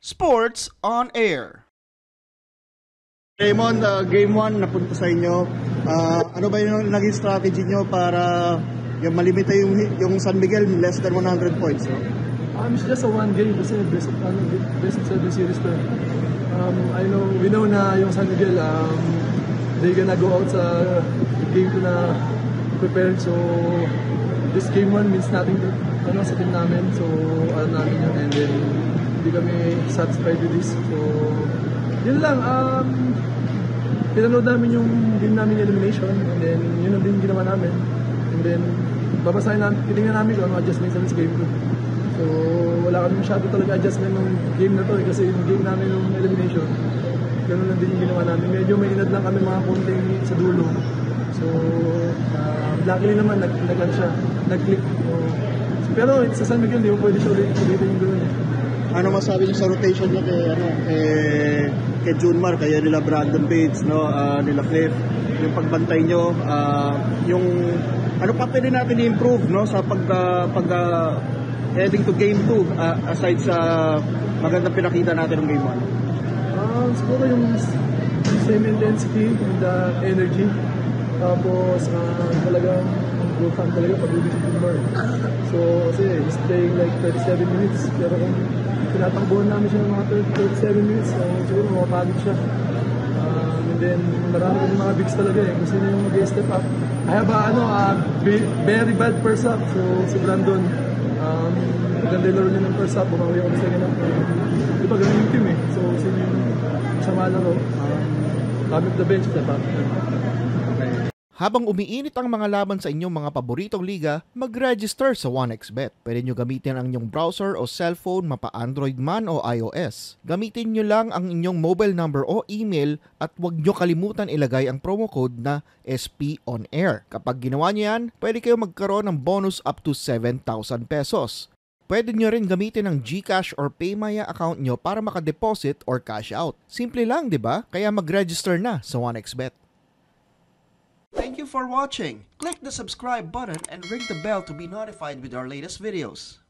Sports on Air. Raymond, game 1 napunta sa inyo. Ano ba yung naging strategy nyo para yung malimita yung San Miguel less than 100 points? No? It's just a one game kasi best of 7 series to. We know na yung San Miguel, they gonna go out sa game to na prepared. So this game 1 means nothing to sa team namin. So namin yun, and then hindi kami satisfied with this. So yun lang, pinanood namin yung game namin elimination, and then yun ang din ginawa namin. And then babasahin namin, titingnan namin kung ano adjustments sa game 2. So wala kami masyado talaga adjustment ng game na to kasi yung game namin yung elimination, ganun lang din yung ginawa namin. Medyo may inad lang kami mga konting sa dulo. So luckily naman nag-click. Pero sa San Miguel, hindi mo pwede siya ulitin yung gano'n. Ano masabi niyo sa rotation niyo kay Junmar, kaya nila Brandon Bates, no, nila Cliff, yung pagbantay niyo, yung ano pa pwede natin i-improve, no, sa pag heading to game 2, aside sa magandang pinakita natin ng game 1? Siguro yung same intensity and the energy. Tapos talagang growth time talaga pag-ibig si Junmar. So kasi he's playing like 37 minutes, pero kung tinatakbuhan namin siya ng mga 37 minutes, siguro mapapagod siya. And then marami yung mga bigs talaga kung sino yung mag-step up. I have very bad first up, so si Brandon, maganda yung laro niya ng first up, bumawi ako sa second up. Di ba ganun yung team so sino yung sama laro, kami the bench, step up. Habang umiinit ang mga laban sa inyong mga paboritong liga, mag-register sa 1xBet. Pwede nyo gamitin ang inyong browser o cellphone, mapa Android man o iOS. Gamitin nyo lang ang inyong mobile number o email at huwag nyo kalimutan ilagay ang promo code na SPONAIR. Kapag ginawa nyo yan, pwede kayo magkaroon ng bonus up to 7,000 pesos. Pwede nyo rin gamitin ang GCash or PayMaya account nyo para makadeposit or cash out. Simple lang, di ba? Kaya mag-register na sa 1xBet. Thank you for watching. Click the subscribe button and ring the bell to be notified with our latest videos.